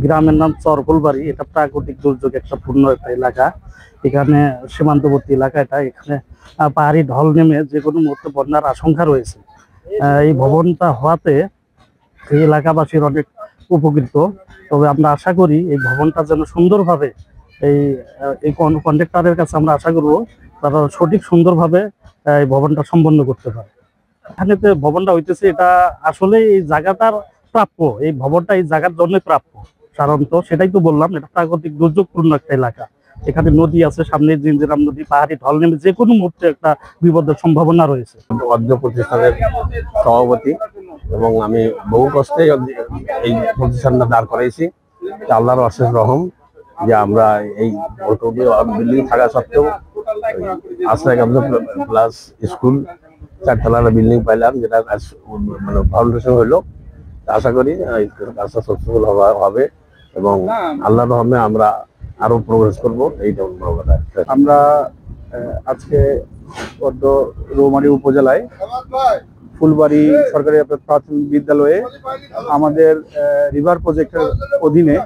গ্রামের নাম চরফুলবাড়ি। এটা প্রাকৃতিক দুর্যোগ একটা পূর্ণ একটা এলাকা। এখানে সীমান্তবর্তী এলাকা, এটা এখানে পাহাড়ি ঢল নেমে যে কোনো মুহূর্তে বন্যার আশঙ্কা রয়েছে। এই ভবনটা হওয়াতে এই এলাকাবাসীর অনেক উপকৃত। তবে আমরা আশা করি এই ভবনটা যেন সুন্দরভাবে এই কন্ট্রাক্টরের কাছে আমরা আশা করব তারা সঠিক সুন্দরভাবে এই ভবনটা সম্পন্ন করতে পারে। এখানে যে ভবনটা হইতেছে এটা আসলে এই জায়গাটার প্রাপ্য, এই ভবনটা এই জায়গার জন্য প্রাপ্য সাধারণত। সেটাই তো বললাম, এটা প্রাকৃতিক দুর্যোগপূর্ণ একটা এলাকা। এখানে নদী আছে, সামনে জিঞ্জিরাম নদী, পাহাড়ি ঢল নেমে যে কোনো মুহূর্তে একটা বিপদের সম্ভাবনা রয়েছে। অর্ধ প্রতিষ্ঠানের সভাপতি এবং আমি বহু কষ্টে এই প্রতিষ্ঠানটা দাঁড় করাইছি। আল্লাহর অশেষ রহম যে আমরা এই বিল্ডিং থাকা সত্ত্বেও আশ্রয় কেন্দ্র প্লাস স্কুল 4 তলার বিল্ডিং পাইলাম, যেটা মানে ফাউন্ডেশন হইলো। আশা করি কাজটা সাকসেসফুল হবে এবং আল্লাহর রহমে আমরা আরো প্রোগ্রেস করবো। এইটা আমরা আজকে রৌমারী উপজেলায় ফুলবাড়ি সরকারি প্রাথমিক বিদ্যালয়ে আমাদের রিভার প্রজেক্টের অধীনে,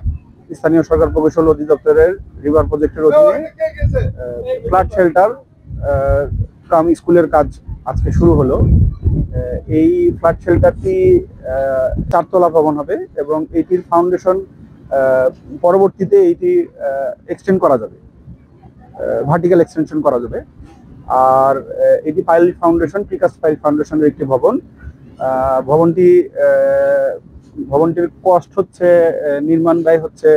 স্থানীয় সরকার প্রকৌশল অধিদপ্তরের রিভার প্রজেক্টের অধীনে ফ্ল্যাট শেল্টার কাম স্কুলের কাজ আজকে শুরু হলো। এই ফ্ল্যাট শেল্টারটি 4 তলা ভবন হবে এবং এইটির ফাউন্ডেশন পরবর্তীতে এইটি এক্সটেন্ড করা যাবে, ভার্টিক্যাল এক্সটেনশন করা যাবে। আর এটি পাইল ফাউন্ডেশন, প্রিকাস্ট পাইল ফাউন্ডেশনের একটি ভবন। ভবনটির কস্ট হচ্ছে, নির্মাণ ব্যয় হচ্ছে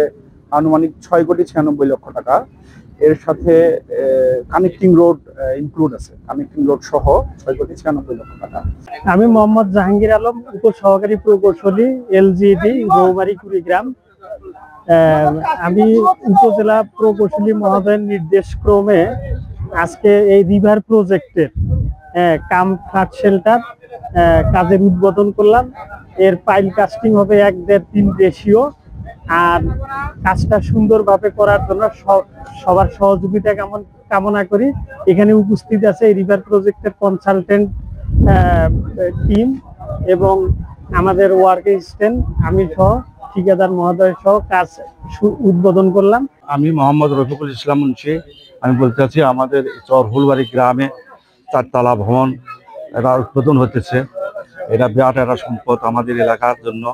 আনুমানিক 6,96,00,000 টাকা। এর সাথে কানেক্টিং রোড ইনক্লুড আছে, কানেক্টিং রোড সহ 6,96,00,000 টাকা। আমি মোহাম্মদ জাহাঙ্গীর আলম, উপসহকারী প্রকৌশলী, এলজিডি, রৌমারী কুড়িগ্রাম। আমি উপজেলা প্রকৌশলী মহোদয়ের নির্দেশ ক্রমে আজকে এই রিভার প্রজেক্টের কাম ফ্ল্যাট শেল্টার কাজের উদ্বোধন করলাম। এর পাইল কাস্টিং হবে 1-1.5-3 রেশিও। আর কাজটা সুন্দরভাবে করার জন্য সবার সহযোগিতা কামনা করি। এখানে উপস্থিত আছে এই রিভার প্রজেক্টের কনসালটেন্ট টিম এবং আমাদের ওয়ার্ক অ্যাসিস্ট্যান্ট, আমি সহ ঠিকাদার মহোদয় সহ কাজ উদ্বোধন করলাম। আমি মোহাম্মদ রফিকুল ইসলাম মুন্সি। আমি বলতে চাচ্ছি আমাদের চরফুলবাড়ি গ্রামে 4 তলা ভবন এটা উদ্বোধন হতেছে। এটা বিরাট একটা সম্পদ আমাদের এলাকার জন্য।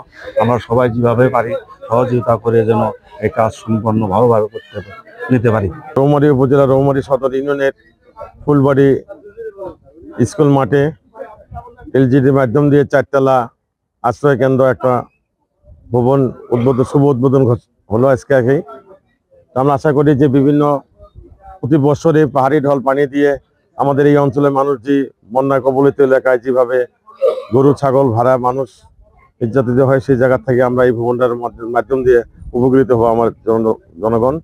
আমরা সবাই যেভাবে পারি সহযোগিতা করে যেন এই কাজ সম্পন্ন ভালোভাবে নিতে পারি। রৌমারী উপজেলা রৌমারী সদর ইউনিয়নের ফুলবাড়ি স্কুল মাঠে এলজিডির মাধ্যম দিয়ে 4 তলা আশ্রয় কেন্দ্র একটা ভবন শুভ উদ্বোধন হলো আজকে। আমরা আশা করি যে বিভিন্ন প্রতি বছরে পাহাড়ি ঢল পানি দিয়ে আমাদের এই অঞ্চলের মানুষ যে বন্যা কবলিত এলাকায় যেভাবে গরু ছাগল ভাড়া মানুষ নির্যাতিত হয়, সেই জায়গা থেকে আমরা এই ভবনটার মাধ্যম দিয়ে উপকৃত হবো আমার জনগণ।